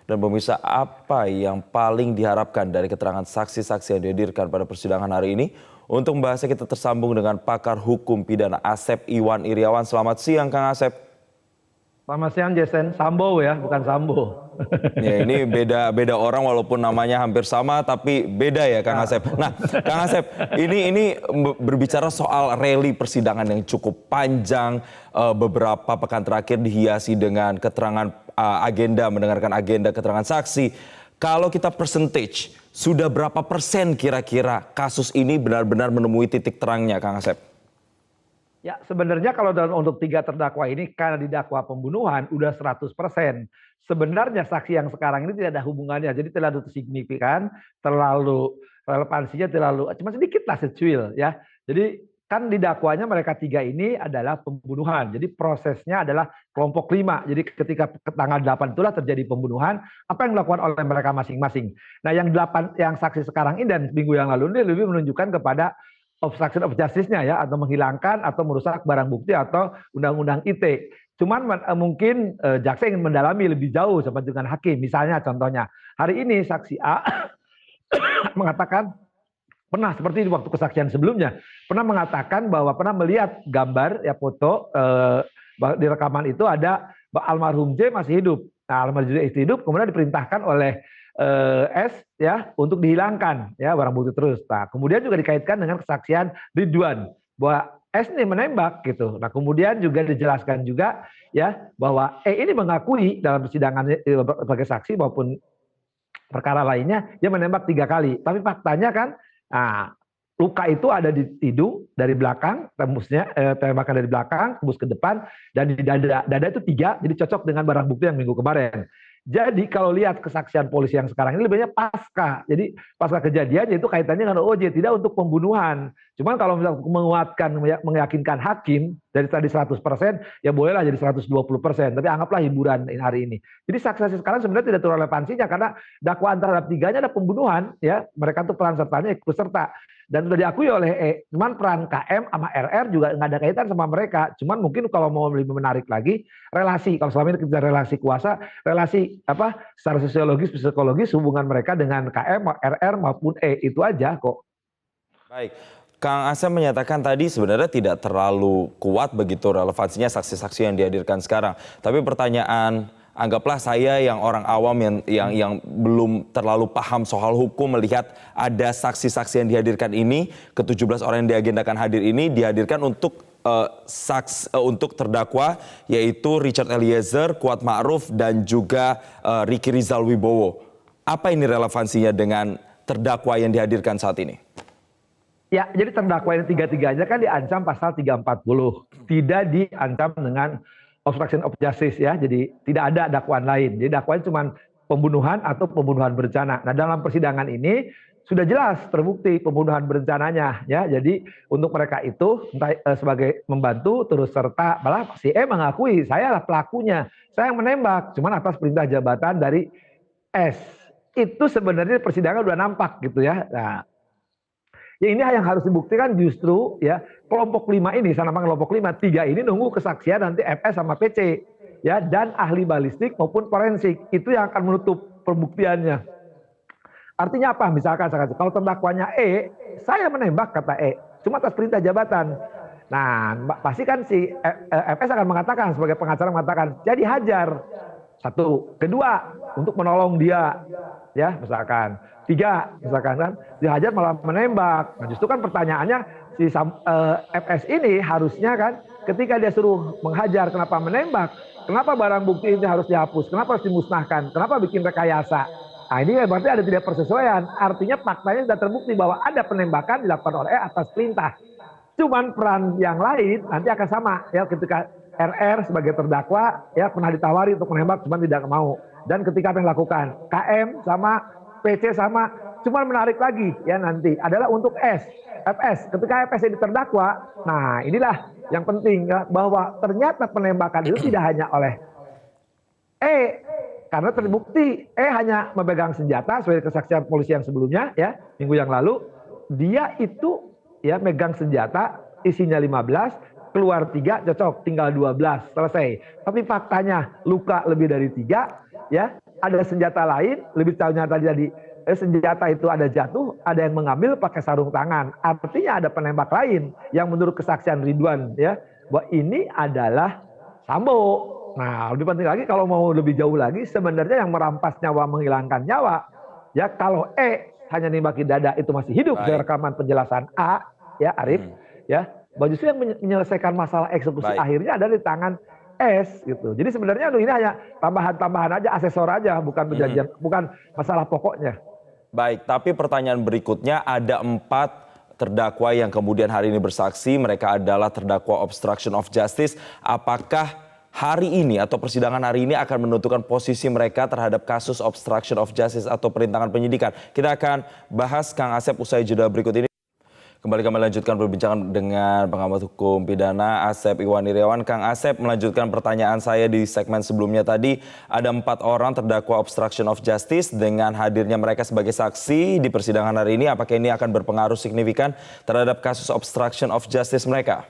Dan pemirsa, apa yang paling diharapkan dari keterangan saksi-saksi yang dihadirkan pada persidangan hari ini? Untuk membahasnya kita tersambung dengan pakar hukum pidana Asep Iwan Iriawan. Selamat siang Kang Asep. Selamat siang Jason, Sambo ya, bukan Sambo. Ya, ini beda orang walaupun namanya hampir sama tapi beda ya Kang Asep. Nah, Kang Asep, ini berbicara soal rally persidangan yang cukup panjang, beberapa pekan terakhir dihiasi dengan keterangan agenda, mendengarkan agenda keterangan saksi. Kalau kita percentage, sudah berapa persen kira-kira kasus ini benar-benar menemui titik terangnya Kang Asep? Ya sebenarnya kalau untuk 3 terdakwa ini karena didakwa pembunuhan udah 100%. Sebenarnya saksi yang sekarang ini tidak ada hubungannya, jadi terlalu signifikan, terlalu relevansinya terlalu cuma sedikit lah secuil ya. Jadi kan didakwanya mereka 3 ini adalah pembunuhan. Jadi prosesnya adalah kelompok 5. Jadi ketika tanggal 8 itulah terjadi pembunuhan, apa yang dilakukan oleh mereka masing-masing. Nah yang 8 yang saksi sekarang ini dan minggu yang lalu ini lebih menunjukkan kepada obstruction of justice-nya ya, atau menghilangkan atau merusak barang bukti atau undang-undang ITE. Cuman mungkin jaksa ingin mendalami lebih jauh sama dengan hakim. Misalnya contohnya, hari ini saksi A mengatakan pernah seperti di waktu kesaksian sebelumnya, pernah mengatakan bahwa pernah melihat gambar ya foto di rekaman itu ada almarhum J masih hidup. Nah, almarhum J hidup kemudian diperintahkan oleh S ya untuk dihilangkan ya barang bukti terus. Nah, kemudian juga dikaitkan dengan kesaksian Ridwan bahwa S ini menembak gitu. Nah, kemudian juga dijelaskan juga ya bahwa E ini mengakui dalam persidangan sebagai saksi maupun perkara lainnya dia menembak 3 kali. Tapi faktanya kan luka itu ada di hidung dari belakang, tembusnya tembakan dari belakang, tembus ke depan dan di dada. Dada itu 3, jadi cocok dengan barang bukti yang minggu kemarin. Jadi kalau lihat kesaksian polisi yang sekarang ini lebih banyak pasca. Jadi pasca kejadian itu kaitannya dengan OJ, tidak untuk pembunuhan. Cuman kalau misalnya menguatkan, meyakinkan hakim dari tadi 100%, ya bolehlah jadi 120%. Tapi anggaplah hiburan hari ini. Jadi saksi-saksi sekarang sebenarnya tidak terlalu relevansinya karena dakwaan terhadap 3-nya ada pembunuhan. Ya, mereka tuh peran sertanya ikut serta. Dan sudah diakui oleh E. Cuman peran KM sama RR juga nggak ada kaitan sama mereka. Cuman mungkin kalau mau lebih menarik lagi, relasi. Kalau selama ini kita relasi kuasa, relasi secara sosiologis, psikologis hubungan mereka dengan KM, RR maupun E itu aja kok. Baik, Kang Asep menyatakan tadi sebenarnya tidak terlalu kuat begitu relevansinya saksi-saksi yang dihadirkan sekarang. Tapi pertanyaan, anggaplah saya yang orang awam yang belum terlalu paham soal hukum melihat ada saksi-saksi yang dihadirkan ini, ke-17 orang yang diagendakan hadir ini dihadirkan untuk untuk terdakwa yaitu Richard Eliezer, Kuat Ma'ruf dan juga Ricky Rizal Wibowo. Apa ini relevansinya dengan terdakwa yang dihadirkan saat ini? Ya, jadi terdakwa ini 3-3-nya kan diancam pasal 340. Tidak diancam dengan obstruction of justice ya. Jadi tidak ada dakwaan lain. Jadi dakwaan cuma pembunuhan atau pembunuhan berencana. Nah, dalam persidangan ini sudah jelas terbukti pembunuhan berencananya ya. Jadi untuk mereka itu entah sebagai membantu terus serta malah si E mengakui saya lah pelakunya. Saya yang menembak cuman atas perintah jabatan dari S. Itu sebenarnya persidangan udah nampak gitu ya. Nah, ya ini yang harus dibuktikan justru ya kelompok 5 ini, saya namakan kelompok 5, 3 ini nunggu kesaksian nanti FS sama PC ya dan ahli balistik maupun forensik itu yang akan menutup pembuktiannya. Artinya apa? Misalkan kalau terdakwanya E, saya menembak kata E, cuma atas perintah jabatan. Nah, pasti kan si FS akan mengatakan sebagai pengacara mengatakan jadi hajar. 1, 2 untuk menolong dia ya misalkan. 3 misalkan kan dihajar malah menembak. Nah, justru kan pertanyaannya si FS ini harusnya kan ketika dia suruh menghajar kenapa menembak? Kenapa barang bukti ini harus dihapus? Kenapa harus dimusnahkan? Kenapa bikin rekayasa? Nah, ini berarti ada tidak persesuaian. Artinya faktanya sudah terbukti bahwa ada penembakan dilakukan oleh atas perintah. Cuman peran yang lain nanti akan sama ya ketika RR sebagai terdakwa ya pernah ditawari untuk menembak cuman tidak mau. Dan ketika apa yang dilakukan KM sama PC sama, cuman menarik lagi ya nanti adalah untuk FS. Ketika FS ini terdakwa, nah inilah yang penting ya, bahwa ternyata penembakan itu tidak hanya oleh E, karena terbukti E hanya memegang senjata sebagai kesaksian polisi yang sebelumnya ya minggu yang lalu, dia itu ya megang senjata isinya 15, keluar 3 cocok tinggal 12 selesai. Tapi faktanya luka lebih dari 3 ya ada senjata lain, lebih tahunya tadi senjata itu ada jatuh, ada yang mengambil pakai sarung tangan. Artinya ada penembak lain yang menurut kesaksian Ridwan ya, bahwa ini adalah Sambo. Nah, lebih penting lagi kalau mau lebih jauh lagi, sebenarnya yang merampas nyawa, menghilangkan nyawa, ya kalau hanya nembaki dada itu masih hidup dari Baik. rekaman penjelasan A, ya Arif, ya, bahwa justru yang menyelesaikan masalah eksekusi Baik. akhirnya ada di tangan S gitu. Jadi sebenarnya ini hanya tambahan-tambahan aja, asesor aja, bukan perjanjian, bukan masalah pokoknya. Baik, tapi pertanyaan berikutnya ada 4 terdakwa yang kemudian hari ini bersaksi. Mereka adalah terdakwa obstruction of justice. Apakah hari ini atau persidangan hari ini akan menentukan posisi mereka terhadap kasus obstruction of justice atau perintangan penyidikan? Kita akan bahas Kang Asep usai jeda berikut ini. Kembali kami lanjutkan perbincangan dengan pengamat hukum pidana Asep Iwan Iryawan. Kang Asep, melanjutkan pertanyaan saya di segmen sebelumnya tadi, ada 4 orang terdakwa obstruction of justice. Dengan hadirnya mereka sebagai saksi di persidangan hari ini, apakah ini akan berpengaruh signifikan terhadap kasus obstruction of justice mereka?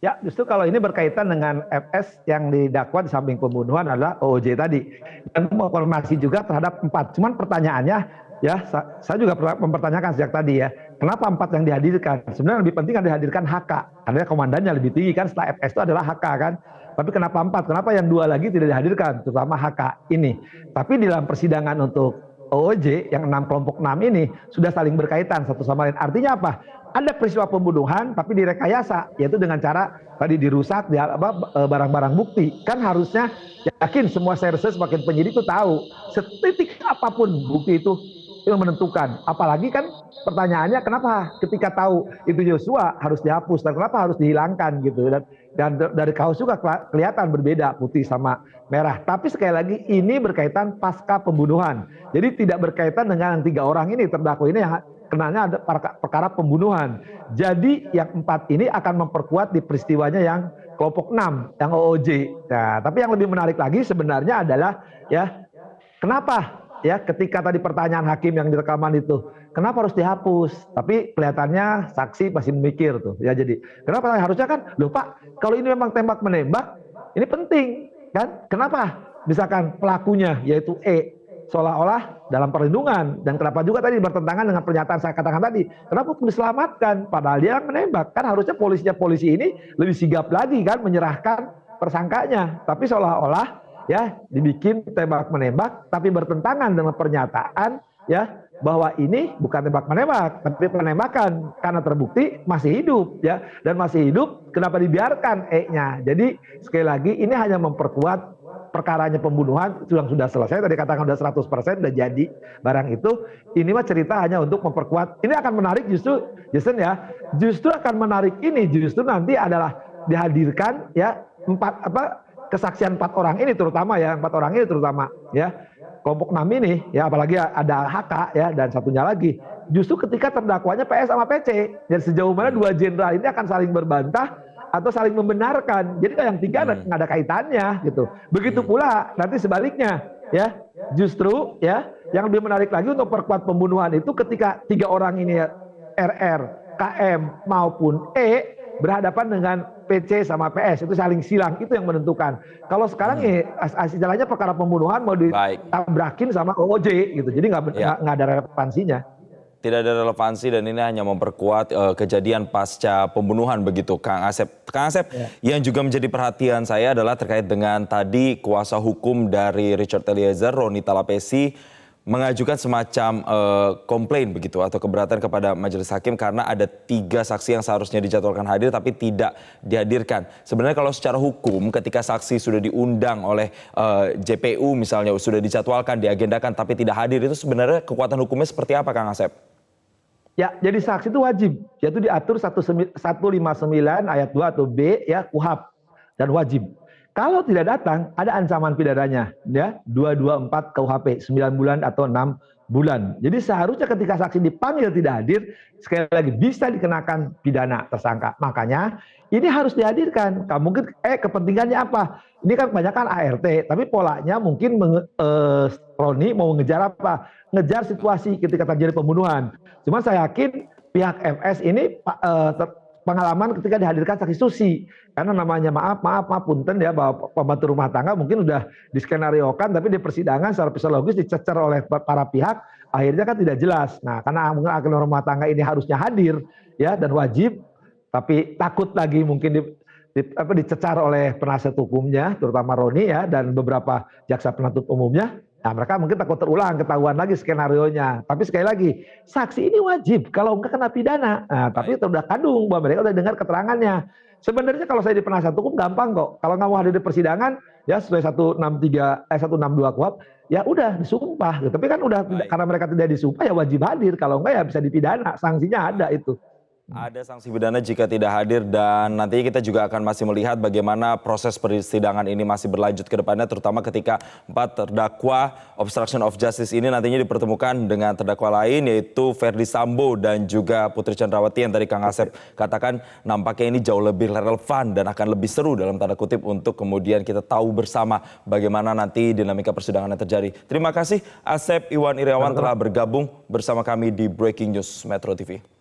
Ya, justru kalau ini berkaitan dengan FS yang didakwa di samping pembunuhan adalah OOJ tadi. Dan konfirmasi juga terhadap 4. Cuman pertanyaannya, ya saya juga mempertanyakan sejak tadi ya, kenapa 4 yang dihadirkan? Sebenarnya lebih penting kan dihadirkan HK, karena komandannya lebih tinggi kan, setelah FS itu adalah HK kan. Tapi kenapa 4? Kenapa yang 2 lagi tidak dihadirkan, terutama HK ini? Tapi di dalam persidangan untuk OOJ yang 6 kelompok 6 ini sudah saling berkaitan satu sama lain. Artinya apa? Ada peristiwa pembunuhan tapi direkayasa, yaitu dengan cara tadi dirusak barang-barang bukti. Kan harusnya yakin semua serse semakin penyidik itu tahu setitik apapun bukti itu menentukan. Apalagi kan pertanyaannya kenapa ketika tahu itu Joshua harus dihapus dan kenapa harus dihilangkan gitu. Dan dari kaos juga kelihatan berbeda putih sama merah. Tapi sekali lagi ini berkaitan pasca pembunuhan. Jadi tidak berkaitan dengan 3 orang ini terdakwa ini yang kenanya ada perkara pembunuhan. Jadi yang 4 ini akan memperkuat di peristiwanya yang kelompok 6 yang OOJ. Nah, tapi yang lebih menarik lagi sebenarnya adalah ya kenapa ya ketika tadi pertanyaan hakim yang direkaman itu kenapa harus dihapus? Tapi kelihatannya saksi masih memikir tuh ya, jadi kenapa harusnya kan loh Pak, kalau ini memang tembak menembak ini penting kan, kenapa misalkan pelakunya yaitu seolah-olah dalam perlindungan, dan kenapa juga tadi bertentangan dengan pernyataan saya katakan tadi, kenapa diselamatkan padahal dia yang menembak? Kan harusnya polisi ini lebih sigap lagi kan menyerahkan tersangkanya, tapi seolah-olah ya dibikin tembak menembak tapi bertentangan dengan pernyataan ya bahwa ini bukan tembak menembak tapi penembakan, karena terbukti masih hidup ya, dan masih hidup kenapa dibiarkan nya. Jadi sekali lagi ini hanya memperkuat perkaranya pembunuhan yang sudah selesai, tadi katakan sudah 100% sudah jadi barang itu. Ini mah cerita hanya untuk memperkuat. Ini akan menarik justru Jason ya, justru akan menarik ini justru nanti adalah dihadirkan ya kesaksian 4 orang ini terutama ya, 4 orang ini terutama ya, kelompok 6 ini ya, apalagi ada HK ya, dan satunya lagi justru ketika terdakwanya PS sama PC, dan sejauh mana 2 jenderal ini akan saling berbantah atau saling membenarkan. Jadi yang 3 nggak ada kaitannya gitu. Begitu pula nanti sebaliknya ya, justru ya yang lebih menarik lagi untuk perkuat pembunuhan itu ketika 3 orang ini ya, RR, KM maupun berhadapan dengan PC sama PS, itu saling silang, itu yang menentukan. Kalau sekarang istilahnya perkara pembunuhan mau ditabrakin sama OOJ gitu, jadi nggak ada relevansinya. Tidak ada relevansi dan ini hanya memperkuat kejadian pasca pembunuhan begitu, Kang Asep. Kang Asep, yang juga menjadi perhatian saya adalah terkait dengan tadi kuasa hukum dari Richard Eliezer, Roni Talapesi, mengajukan semacam komplain begitu atau keberatan kepada majelis hakim karena ada 3 saksi yang seharusnya dijadwalkan hadir tapi tidak dihadirkan. Sebenarnya kalau secara hukum ketika saksi sudah diundang oleh JPU misalnya, sudah dijadwalkan, diagendakan tapi tidak hadir, itu sebenarnya kekuatan hukumnya seperti apa, Kang Asep? Ya, jadi saksi itu wajib, yaitu diatur 159 ayat 2 atau B ya KUHP, dan wajib. Kalau tidak datang, ada ancaman pidananya, ya 224 KUHP, 9 bulan atau 6 bulan. Jadi seharusnya ketika saksi dipanggil tidak hadir, sekali lagi bisa dikenakan pidana tersangka. Makanya ini harus dihadirkan. Mungkin kepentingannya apa? Ini kan kebanyakan ART, tapi polanya mungkin Roni mau ngejar apa? Ngejar situasi ketika terjadi pembunuhan. Cuman saya yakin pihak FS ini pengalaman ketika dihadirkan saksi Susi. Karena namanya maaf punten ya, bahwa pembantu rumah tangga mungkin udah diskenariokan, tapi di persidangan secara psikologis dicecer oleh para pihak, akhirnya kan tidak jelas. Nah, karena mungkin agen rumah tangga ini harusnya hadir ya dan wajib, tapi takut lagi mungkin dicecar oleh penasihat hukumnya, terutama Roni ya, dan beberapa jaksa penuntut umumnya. Nah, mereka mungkin takut terulang, ketahuan lagi skenarionya. Tapi sekali lagi, saksi ini wajib, kalau enggak kena pidana. Nah, tapi sudah kadung bahwa mereka sudah dengar keterangannya. Sebenarnya kalau saya di penasihat hukum gampang kok. Kalau nggak mau hadir di persidangan, ya sesuai 162 KUHP, ya udah disumpah. Gitu. Tapi kan udah karena mereka tidak disumpah ya wajib hadir. Kalau enggak ya bisa dipidana, sanksinya ada itu. Ada sanksi pidana jika tidak hadir dan nantinya kita juga akan masih melihat bagaimana proses persidangan ini masih berlanjut ke depannya, terutama ketika 4 terdakwa obstruction of justice ini nantinya dipertemukan dengan terdakwa lain yaitu Verdi Sambo dan juga Putri Chandrawati yang tadi Kang Asep katakan nampaknya ini jauh lebih relevan dan akan lebih seru dalam tanda kutip untuk kemudian kita tahu bersama bagaimana nanti dinamika persidangan yang terjadi. Terima kasih Asep Iwan Irawan telah bergabung bersama kami di Breaking News Metro TV.